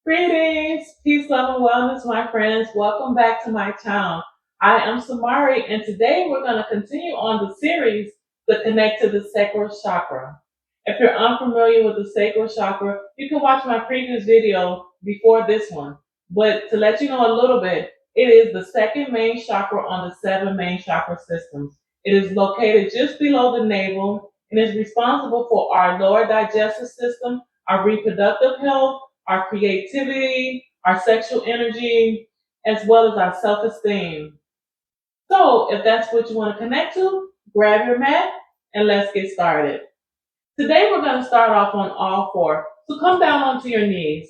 Greetings, peace, love, and wellness, my friends. Welcome back to my channel. I am Samari, and today we're going to continue on the series to connect to the sacral chakra. If you're unfamiliar with the sacral chakra, you can watch my previous video before this one. But to let you know a little bit, it is the second main chakra on the seven main chakra systems. It is located just below the navel and is responsible for our lower digestive system, our reproductive health, our creativity, our sexual energy, as well as our self esteem. So, if that's what you want to connect to, grab your mat and let's get started. Today, we're going to start off on all four. So, come down onto your knees.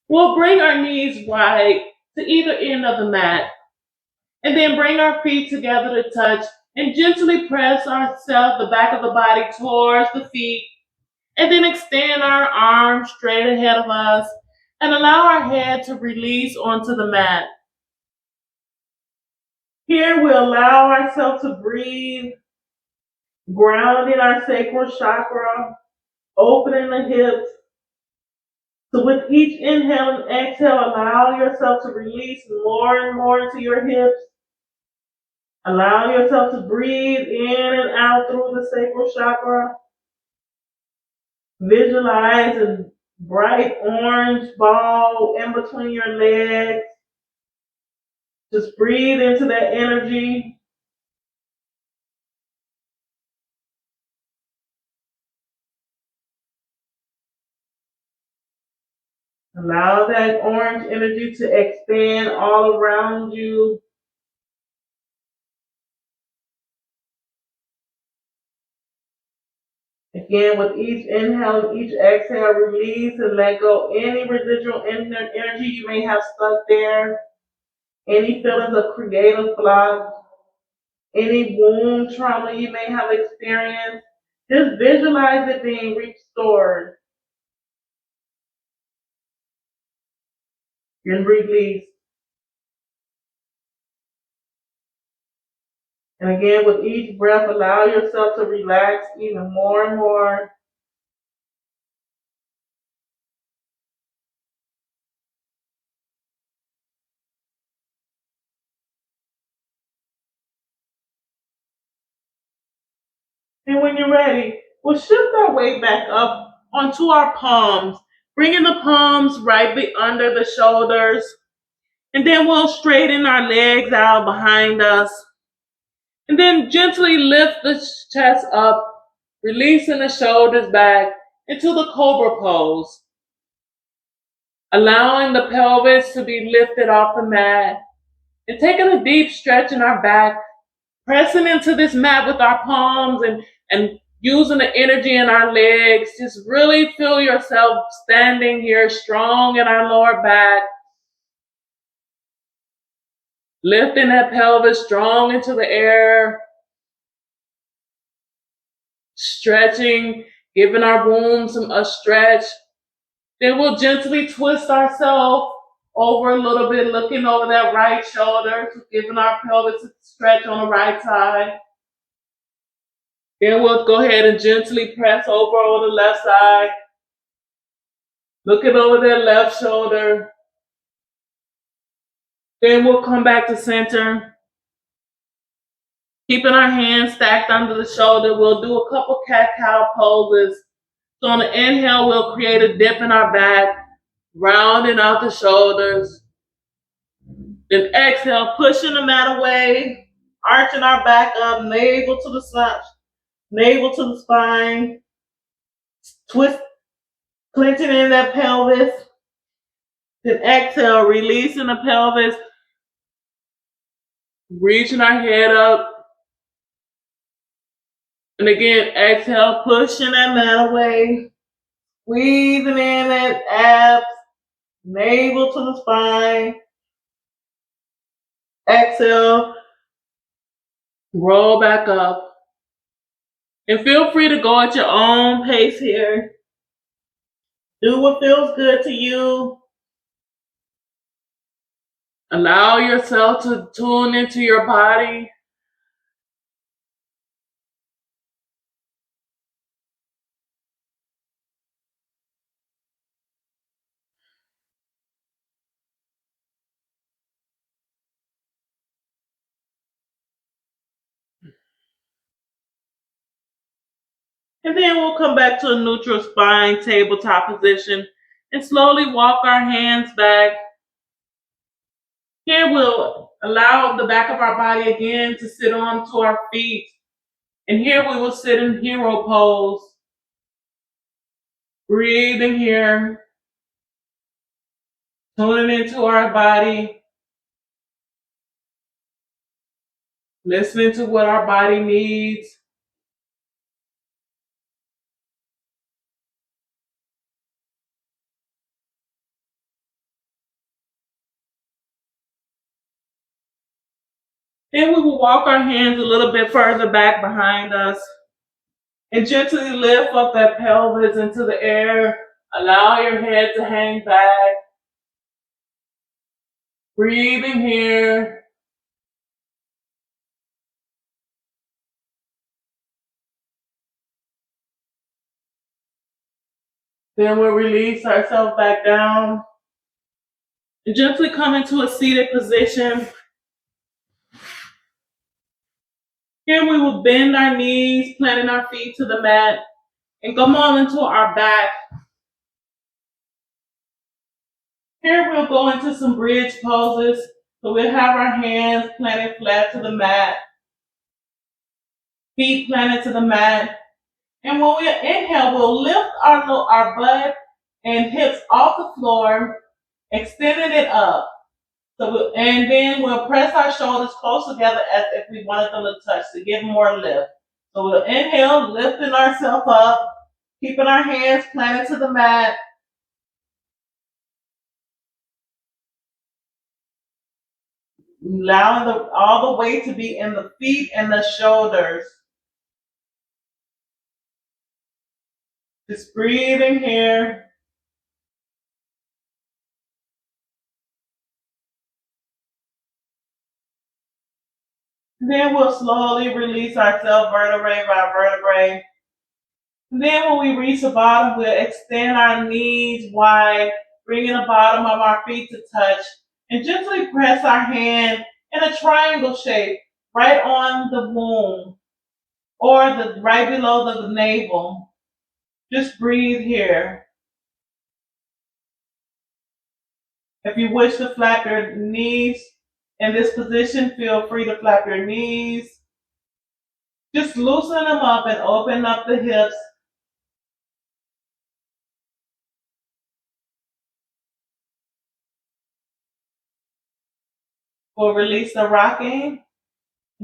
We'll bring our knees wide to either end of the mat and then bring our feet together to touch and gently press ourselves, the back of the body, towards the feet. And then extend our arms straight ahead of us and allow our head to release onto the mat. Here we allow ourselves to breathe, grounding our sacral chakra, opening the hips. So with each inhale and exhale, allow yourself to release more and more into your hips. Allow yourself to breathe in and out through the sacral chakra. Visualize a bright orange ball in between your legs. Just breathe into that energy. Allow that orange energy to expand all around you. Again, with each inhale and each exhale, release and let go any residual energy you may have stuck there, any feelings of creative block, any wound trauma you may have experienced. Just visualize it being restored and release. And again, with each breath, allow yourself to relax even more and more. And when you're ready, we'll shift our weight back up onto our palms, bringing the palms right under the shoulders. And then we'll straighten our legs out behind us. And then gently lift the chest up, releasing the shoulders back into the cobra pose. Allowing the pelvis to be lifted off the mat and taking a deep stretch in our back, pressing into this mat with our palms and using the energy in our legs. Just really feel yourself standing here strong in our lower back. Lifting that pelvis strong into the air. Stretching, giving our womb a stretch. Then we'll gently twist ourselves over a little bit, looking over that right shoulder, giving our pelvis a stretch on the right side. Then we'll go ahead and gently press over on the left side, looking over that left shoulder. Then we'll come back to center, keeping our hands stacked under the shoulder. We'll do a couple cat-cow poses. So on the inhale, we'll create a dip in our back, rounding out the shoulders. Then exhale, pushing the mat away, arching our back up, navel to the side, navel to the spine. Twist, clenching in that pelvis. Then exhale, releasing the pelvis, reaching our head up. And again, exhale, pushing that mat away, squeezing in that abs, navel to the spine. Exhale, roll back up. And feel free to go at your own pace here. Do what feels good to you. Allow yourself to tune into your body. And then we'll come back to a neutral spine tabletop position and slowly walk our hands back. Here we'll allow the back of our body again to sit on to our feet. And here we will sit in hero pose. Breathing here, tuning into our body, listening to what our body needs. Then we will walk our hands a little bit further back behind us and gently lift up that pelvis into the air. Allow your head to hang back. Breathing here. Then we'll release ourselves back down and gently come into a seated position. Here we will bend our knees, planting our feet to the mat, and come on into our back. Here we'll go into some bridge poses. So we'll have our hands planted flat to the mat, feet planted to the mat. And when we inhale, we'll lift our butt and hips off the floor, extending it up. And then we'll press our shoulders close together as if we wanted them to touch to give more lift. So we'll inhale, lifting ourselves up, keeping our hands planted to the mat. Allowing all the weight to be in the feet and the shoulders. Just breathing here. Then we'll slowly release ourselves vertebrae by vertebrae. And then when we reach the bottom, we'll extend our knees wide, bringing the bottom of our feet to touch, and gently press our hand in a triangle shape right on the womb or right below the navel. Just breathe here. If you wish to flap your knees in this position, feel free to flap your knees. Just loosen them up and open up the hips. We'll release the rocking.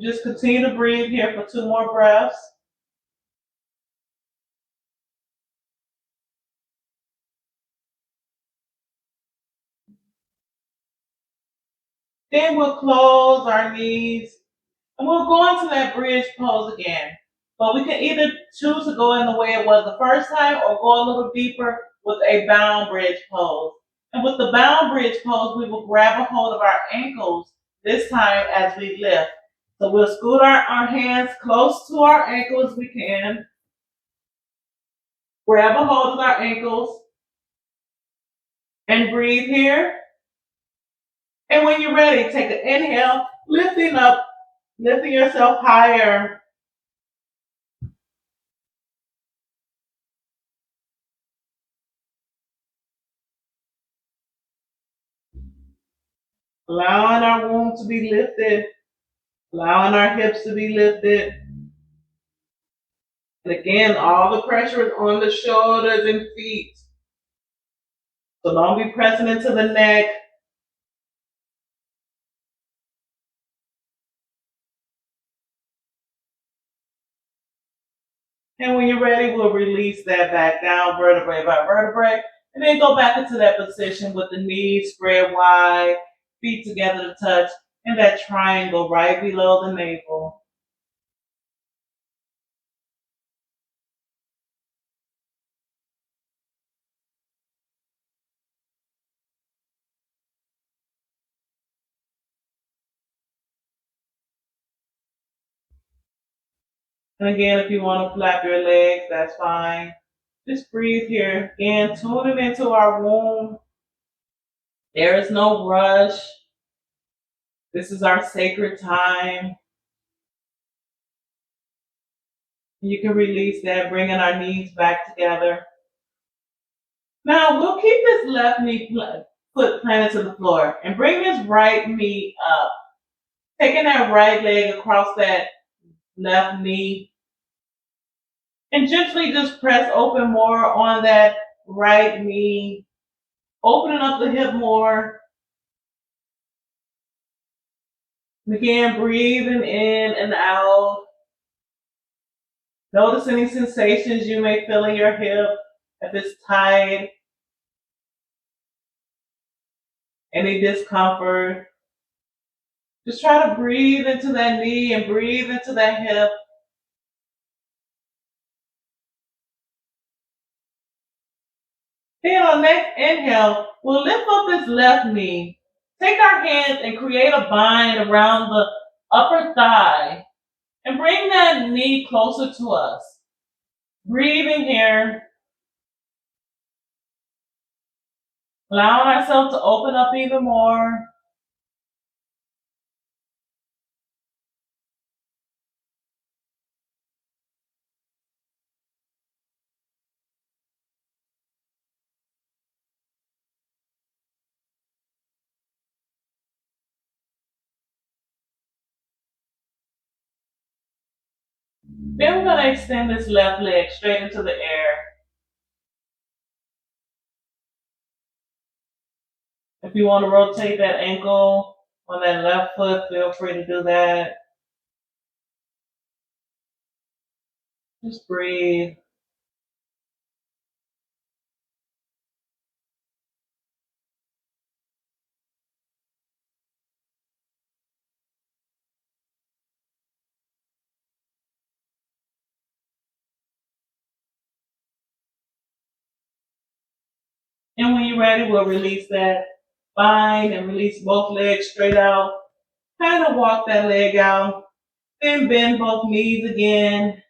Just continue to breathe here for 2 more breaths. Then we'll close our knees and we'll go into that bridge pose again. But we can either choose to go in the way it was the first time or go a little deeper with a bound bridge pose. And with the bound bridge pose, we will grab a hold of our ankles this time as we lift. So we'll scoot our hands close to our ankles as we can. Grab a hold of our ankles and breathe here. And when you're ready, take an inhale, lifting up, lifting yourself higher. Allowing our womb to be lifted, allowing our hips to be lifted. And again, all the pressure is on the shoulders and feet. So don't be pressing into the neck. And when you're ready, we'll release that back down, vertebrae by vertebrae. And then go back into that position with the knees spread wide, feet together to touch, and that triangle right below the navel. And again, if you want to flap your legs, that's fine. Just breathe here. Again, tuning into our womb. There is no rush. This is our sacred time. You can release that, bringing our knees back together. Now we'll keep this left foot planted to the floor and bring this right knee up. Taking that right leg across that left knee and gently just press open more on that right knee, opening up the hip more. Again, breathing in and out. Notice any sensations you may feel in your hip, if it's tight, any discomfort. Just try to breathe into that knee and breathe into that hip. Then on next inhale, we'll lift up this left knee. Take our hands and create a bind around the upper thigh and bring that knee closer to us. Breathing here, allowing ourselves to open up even more. Then we're going to extend this left leg straight into the air. If you want to rotate that ankle on that left foot, feel free to do that. Just breathe. And when you're ready, we'll release that bind and release both legs straight out. Kind of walk that leg out. Then bend both knees again.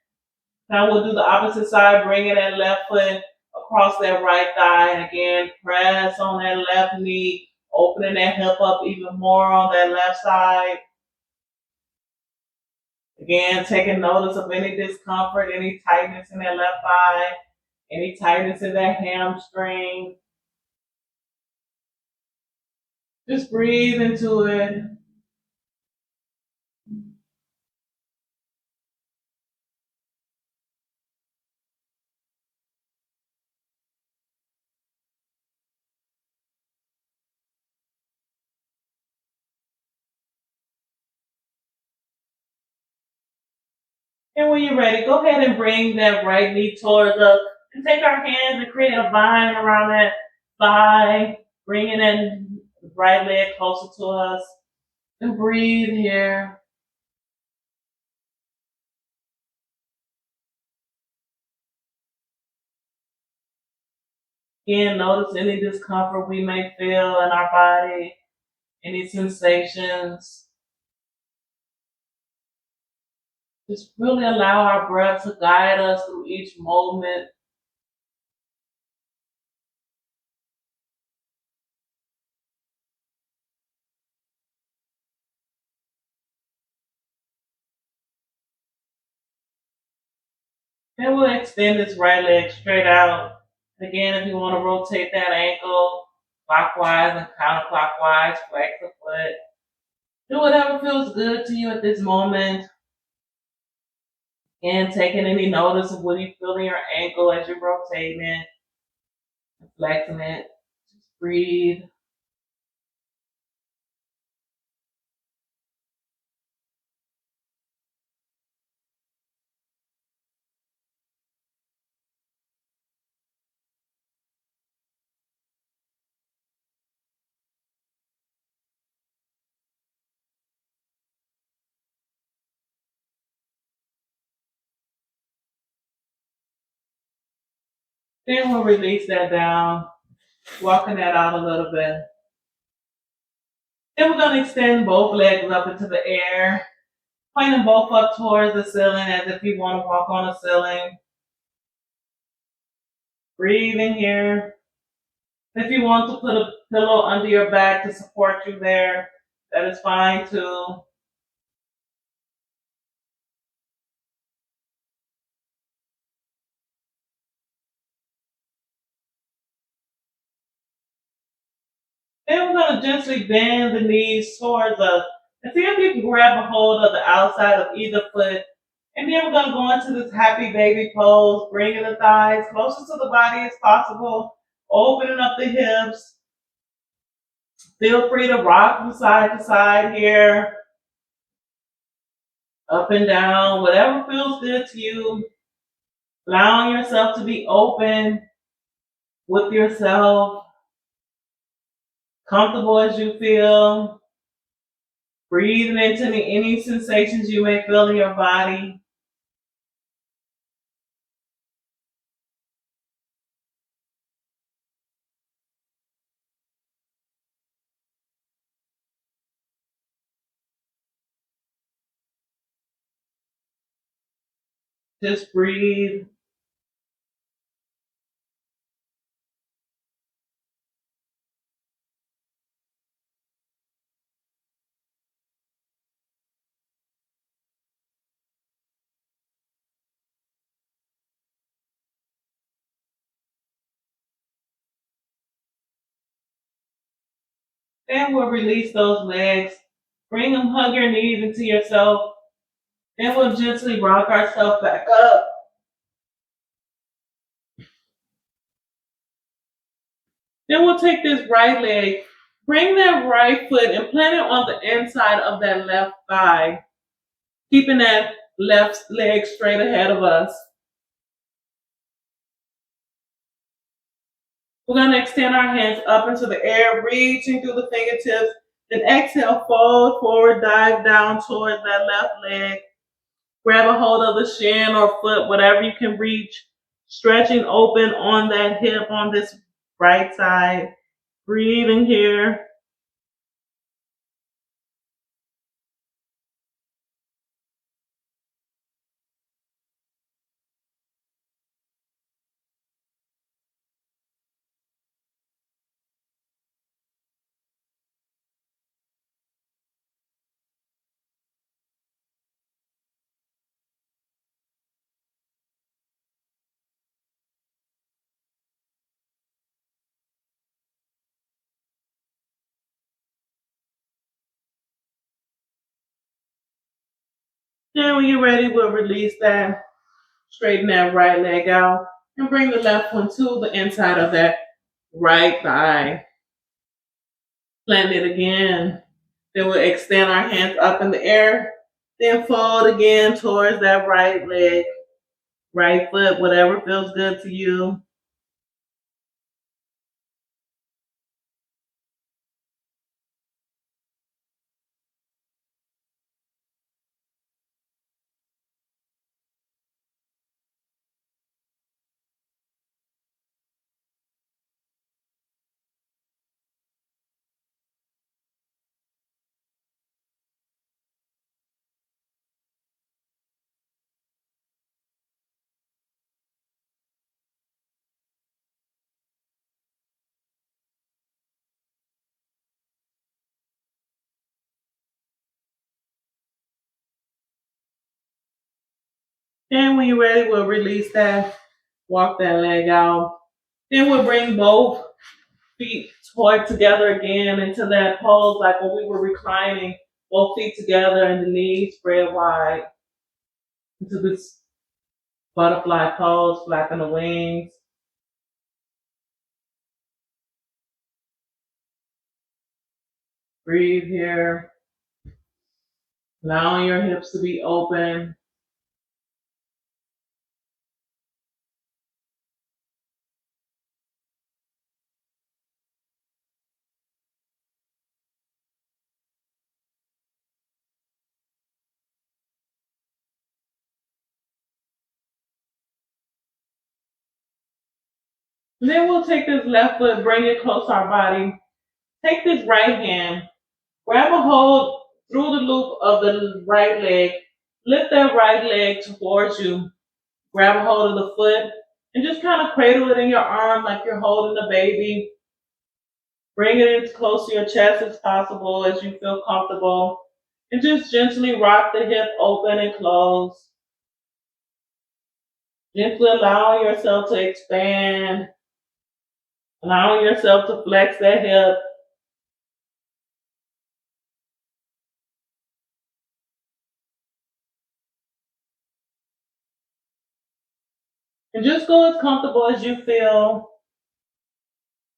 Now we'll do the opposite side, bringing that left foot across that right thigh. And again, press on that left knee, opening that hip up even more on that left side. Again, taking notice of any discomfort, any tightness in that left thigh, any tightness in that hamstring. Just breathe into it. And when you're ready, go ahead and bring that right knee towards us and take our hands and create a vine around that thigh, bringing that right leg closer to us. And breathe here. Again, notice any discomfort we may feel in our body, any sensations. Just really allow our breath to guide us through each moment. Then we'll extend this right leg straight out. Again, if you want to rotate that ankle clockwise and counterclockwise, flex the foot. Do whatever feels good to you at this moment. And taking any notice of what you feel in your ankle as you're rotating it, flexing it. Just breathe. Then we'll release that down, walking that out a little bit. Then we're going to extend both legs up into the air, pointing both up towards the ceiling as if you want to walk on the ceiling. Breathe in here. If you want to put a pillow under your back to support you there, that is fine too. Then we're going to gently bend the knees towards us. And see if you can grab a hold of the outside of either foot. And then we're going to go into this happy baby pose, bringing the thighs closer to the body as possible, opening up the hips. Feel free to rock from side to side here, up and down, whatever feels good to you. Allowing yourself to be open with yourself, comfortable as you feel. Breathing into any sensations you may feel in your body. Just breathe. Then we'll release those legs. Bring them, hug your knees into yourself. Then we'll gently rock ourselves back up. Then we'll take this right leg, bring that right foot and plant it on the inside of that left thigh, keeping that left leg straight ahead of us. We're going to extend our hands up into the air, reaching through the fingertips. Then exhale, fold forward, dive down towards that left leg. Grab a hold of the shin or foot, whatever you can reach. Stretching open on that hip on this right side. Breathing here. Then when you're ready, we'll release that. Straighten that right leg out. And bring the left one to the inside of that right thigh. Plant it again. Then we'll extend our hands up in the air. Then fold again towards that right leg, right foot, whatever feels good to you. Then when you're ready, we'll release that, walk that leg out. Then we'll bring both feet toward together again into that pose like when we were reclining, both feet together and the knees spread wide into this butterfly pose, flapping the wings. Breathe here, allowing your hips to be open. And then we'll take this left foot, bring it close to our body. Take this right hand, grab a hold through the loop of the right leg. Lift that right leg towards you. Grab a hold of the foot and just kind of cradle it in your arm like you're holding a baby. Bring it as close to your chest as possible as you feel comfortable. And just gently rock the hip open and close. Gently allowing yourself to expand. Allowing yourself to flex that hip. And just go as comfortable as you feel.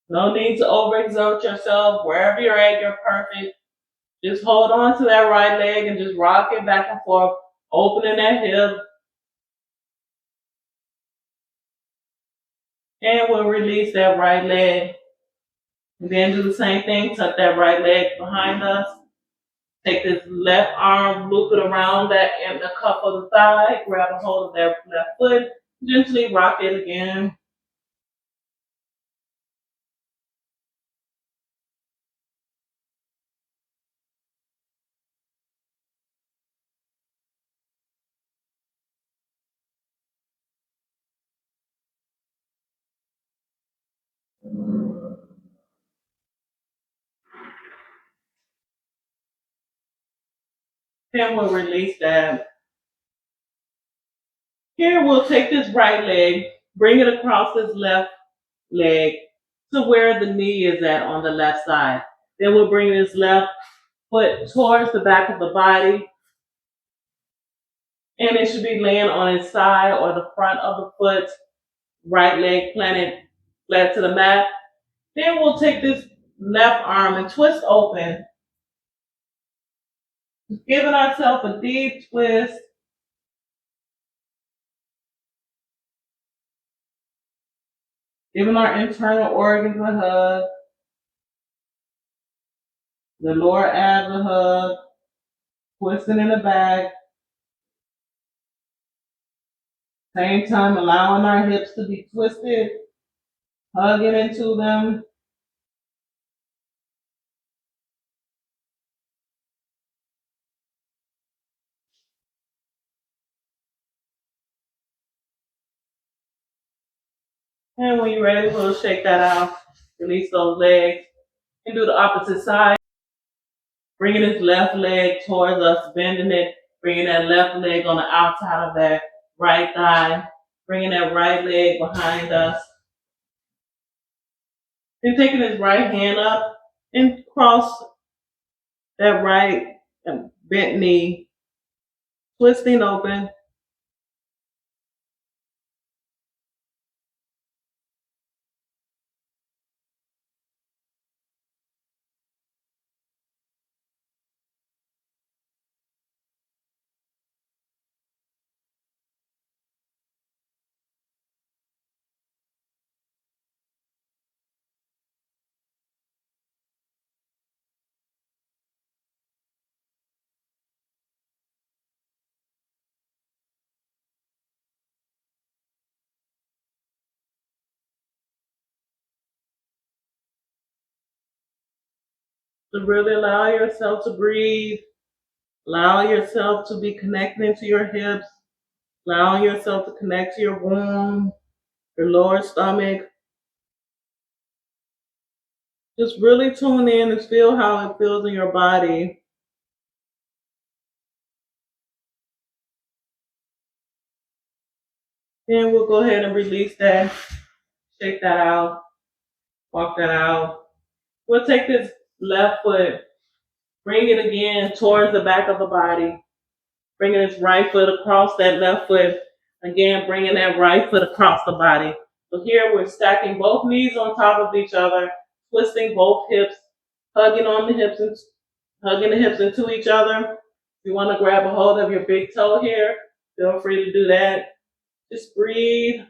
No need to overexert yourself. Wherever you're at, you're perfect. Just hold on to that right leg and just rock it back and forth, opening that hip. And we'll release that right leg. And then do the same thing, tuck that right leg behind us. Take this left arm, loop it around that in the cup of the thigh, grab a hold of that left foot, gently rock it again. Then we'll release that. Here we'll take this right leg, bring it across this left leg to where the knee is at on the left side. Then we'll bring this left foot towards the back of the body, and it should be laying on its side or the front of the foot, right leg planted flat to the mat. Then we'll take this left arm and twist open, giving ourselves a deep twist. Giving our internal organs a hug, the lower abs a hug, twisting in the back. Same time, allowing our hips to be twisted, hugging into them. And when you're ready, we'll shake that out. Release those legs and do the opposite side. Bringing this left leg towards us, bending it, bringing that left leg on the outside of that right thigh, bringing that right leg behind us. Then taking this right hand up and cross that right bent knee, twisting open. To really allow yourself to breathe, allow yourself to be connecting to your hips, allowing yourself to connect to your womb, your lower stomach. Just really tune in and feel how it feels in your body. Then we'll go ahead and release that, shake that out, walk that out. We'll take this left foot, bring it again towards the back of the body, bringing this right foot across that left foot, again bringing that right foot across the body. So here we're stacking both knees on top of each other, twisting both hips, hugging on the hips and hugging the hips into each other. If you want to grab a hold of your big toe here, feel free to do that. Just breathe.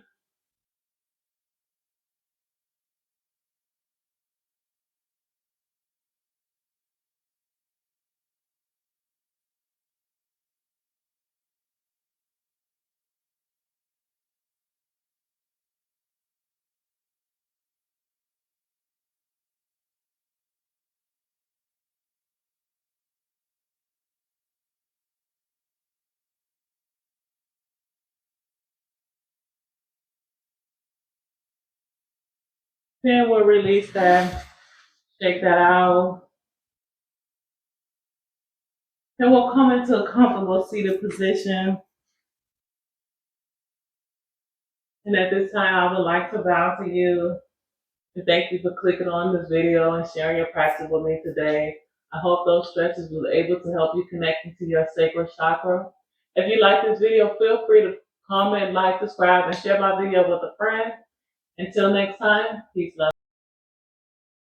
Then we'll release that, shake that out. Then we'll come into a comfortable seated position. And at this time, I would like to bow to you and thank you for clicking on this video and sharing your practice with me today. I hope those stretches were able to help you connect into your sacral chakra. If you like this video, feel free to comment, like, subscribe, and share my video with a friend. Until next time, peace, love.